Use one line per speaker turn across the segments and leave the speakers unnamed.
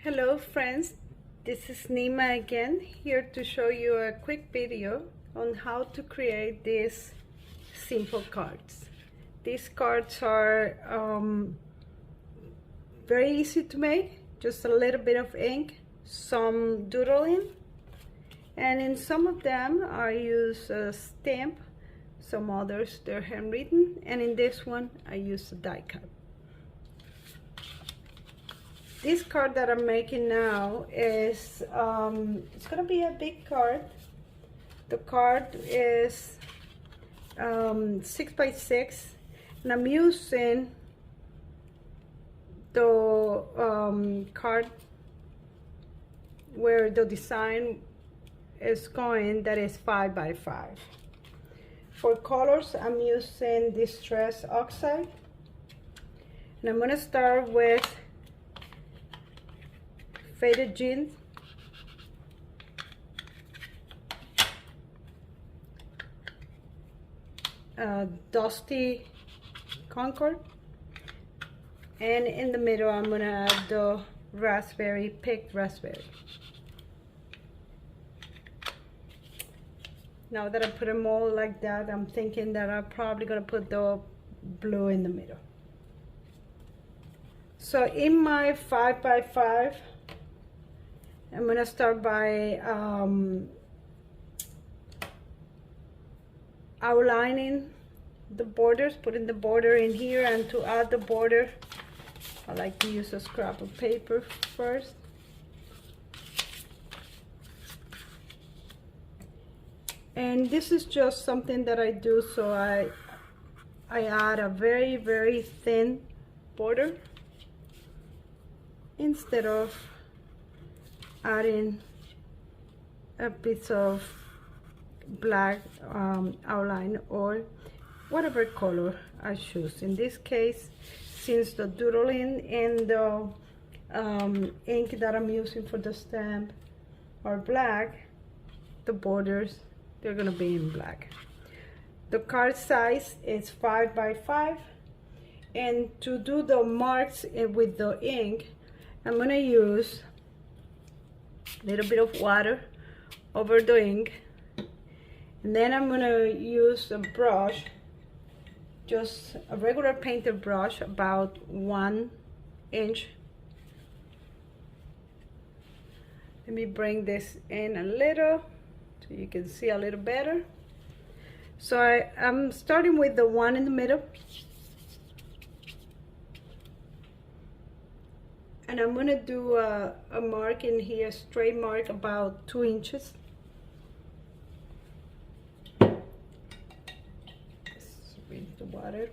Hello friends, this is Nima again, here to show you a quick video on how to create these simple cards. These cards are very easy to make, just a little bit of ink, some doodling, and in some of them I use a stamp, some others they're handwritten, and in this one I use a die cut. This card that I'm making now is, it's gonna be a big card. The card is 6 by 6, and I'm using the card where the design is going, that is 5 by 5. For colors, I'm using Distress Oxide, and I'm gonna start with Faded Jeans, Dusty Concord, and in the middle I'm gonna add the raspberry, picked raspberry. Now that I put them all like that, I'm thinking that I'm probably gonna put the blue in the middle. So in my 5 by 5, I'm gonna start by outlining the borders, putting the border in here, and to add the border, I like to use a scrap of paper first. And this is just something that I do, so I add a very, very thin border instead of adding a piece of black outline or whatever color I choose. In this case, since the doodling and the ink that I'm using for the stamp are black, the borders, they're gonna be in black. The card size is 5 by 5, and to do the marks with the ink, I'm gonna use a little bit of water over the ink, and then I'm gonna use a brush, just a regular painter brush, about 1 inch. Let me bring this in a little so you can see a little better. So I'm starting with the one in the middle, and I'm gonna do a mark in here, straight mark about 2 inches. Just rinse the water.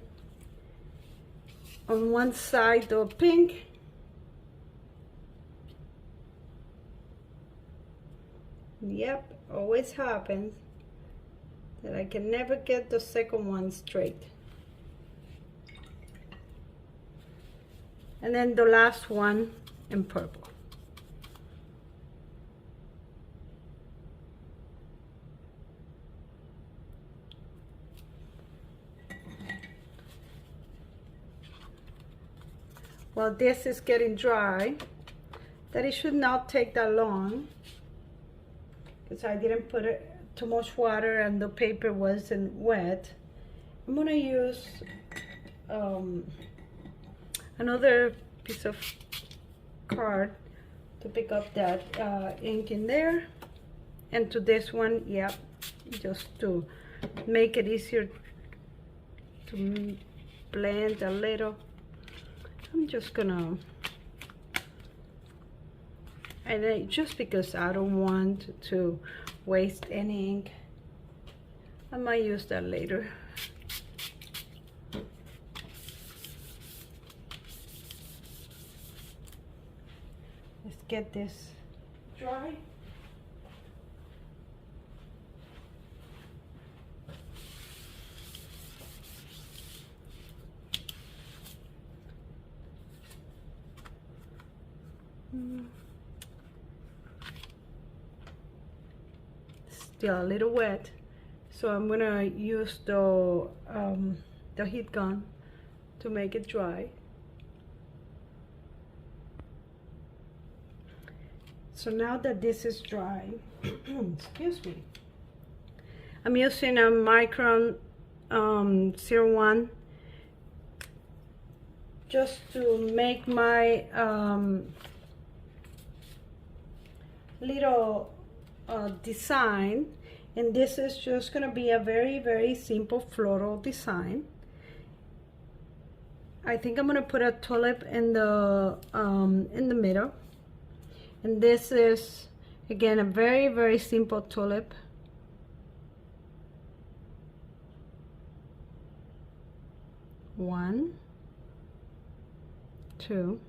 On one side the pink, yep, always happens that I can never get the second one straight. And then the last one in purple. While this is getting dry, that it should not take that long, because I didn't put too much water and the paper wasn't wet. I'm gonna use another piece of card to pick up that ink in there, and to this one, yep, just to make it easier to blend a little. I'm just gonna, and just because I don't want to waste any ink, I might use that later. Let's get this dry. Still a little wet, so I'm gonna use the heat gun to make it dry. So now that this is dry, excuse me, I'm using a Micron 01 just to make my little design. And this is just gonna be a very, very simple floral design. I think I'm gonna put a tulip in the middle. And this is, again, a very, very simple tulip. One, two,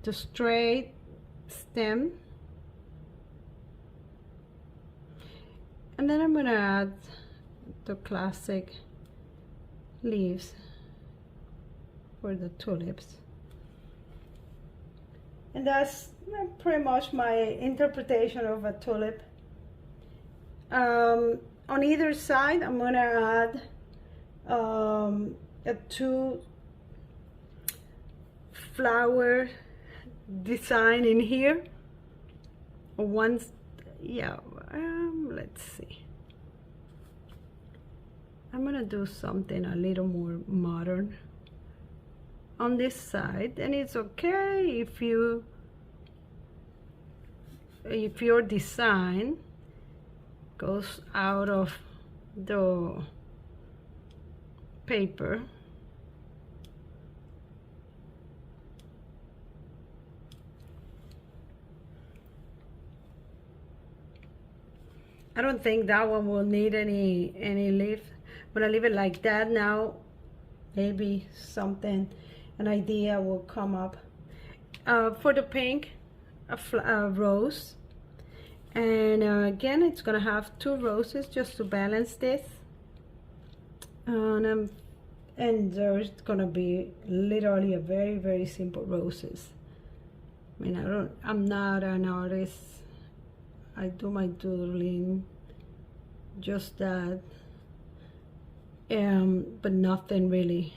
the straight stem, and then I'm gonna add the classic leaves for the tulips. And that's pretty much my interpretation of a tulip. On either side, I'm gonna add a 2 flower design in here. Once, yeah, let's see. I'm gonna do something a little more modern on this side, and it's okay if your design goes out of the paper. I don't think that one will need any leaf. I'm gonna leave it like that now. Maybe something, an idea will come up. For the pink, a rose. And again, it's gonna have 2 roses just to balance this. And there's gonna be literally a very, very simple roses. I mean, I'm not an artist. I do my doodling, just that. But nothing really,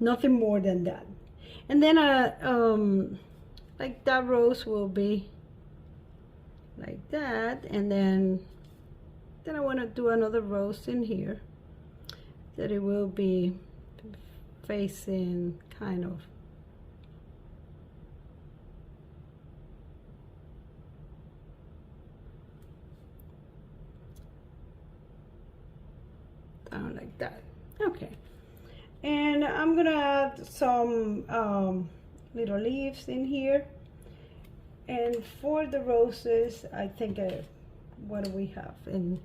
nothing more than that. And then like that rose will be like that, and then I want to do another rose in here that it will be facing kind of down like that. Okay, and I'm gonna add some little leaves in here. And for the roses, I think what do we have? And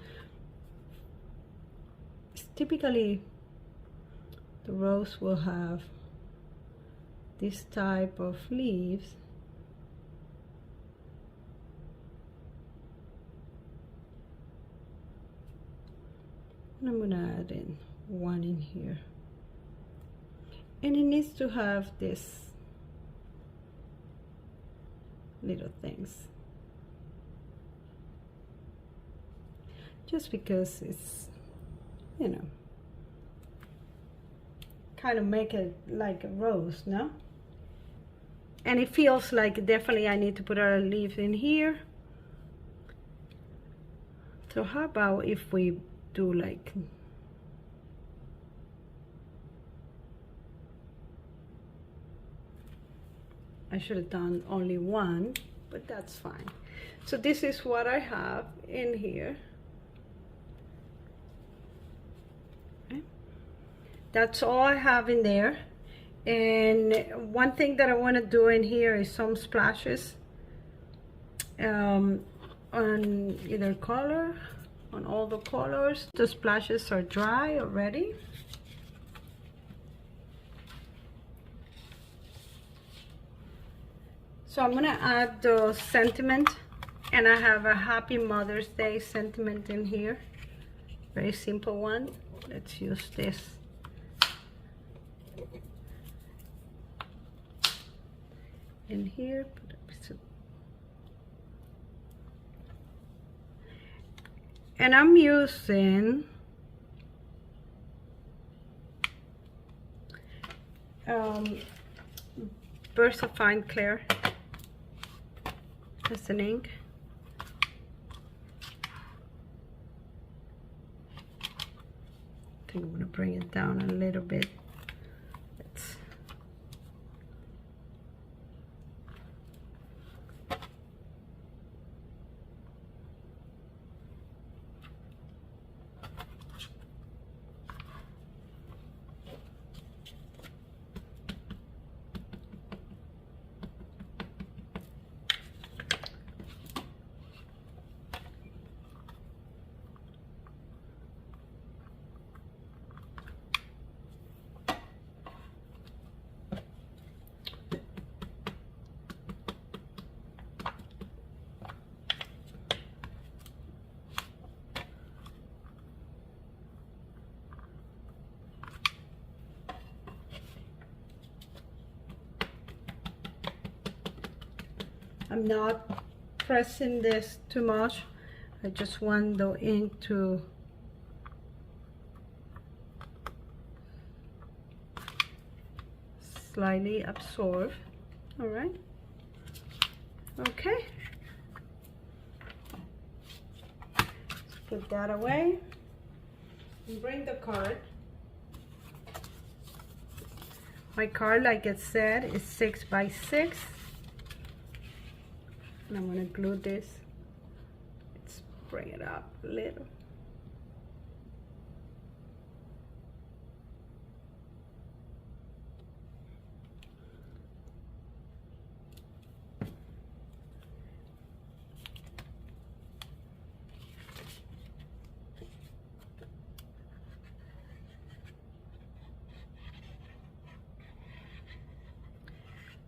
typically the rose will have this type of leaves. And I'm gonna add in one in here, and it needs to have this little things, just because it's, you know, kind of make it like a rose, no? And it feels like definitely I need to put a leaf in here. So how about if we do like I should have done only one, but that's fine. So this is what I have in here. Okay. That's all I have in there. And one thing that I want to do in here is some splashes on either color, on all the colors. The splashes are dry already. So I'm gonna add the sentiment, and I have a Happy Mother's Day sentiment in here. Very simple one. Let's use this. In here, put a piece of, and I'm using VersaFine Clear as an ink. I think I'm going to bring it down a little bit. Let's I'm not pressing this too much. I just want the ink to slightly absorb. All right. Okay. Let's put that away and bring the card. My card, like it said, is 6 by 6. And I'm going to glue this. Let's bring it up a little.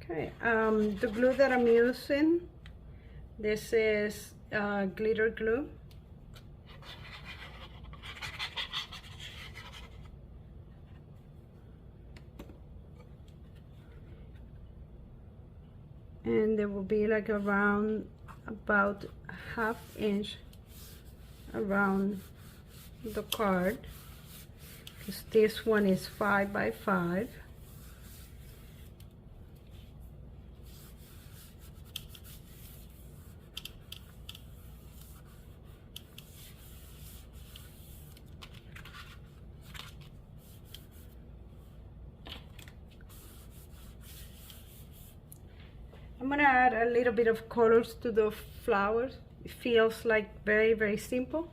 Okay, the glue that I'm using, this is glitter glue. And there will be like around about ½ inch around the card, because this one is 5 by 5. I'm gonna add a little bit of colors to the flowers. It feels like very, very simple.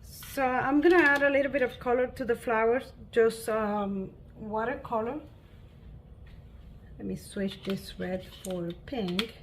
So I'm gonna add a little bit of color to the flowers, just watercolor. Let me switch this red for pink.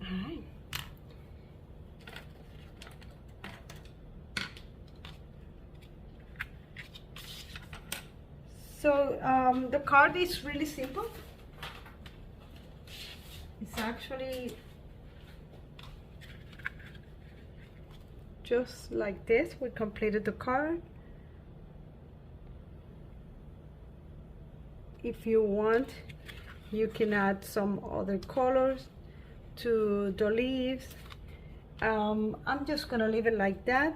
Alright. So the card is really simple. It's actually just like this. We completed the card. if you want, you can add some other colors to the leaves. I'm just gonna leave it like that.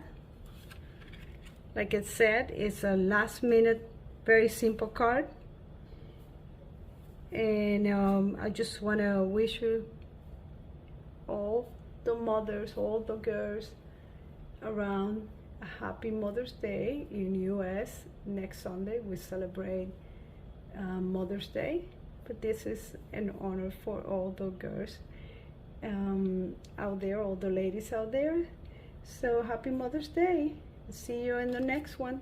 Like I said, it's a last minute, very simple card. And I just want to wish you, all the mothers, all the girls around, a happy Mother's Day in US. Next Sunday we celebrate Mother's Day, but this is an honor for all the girls out there, all the ladies out there. So happy Mother's Day. See you in the next one.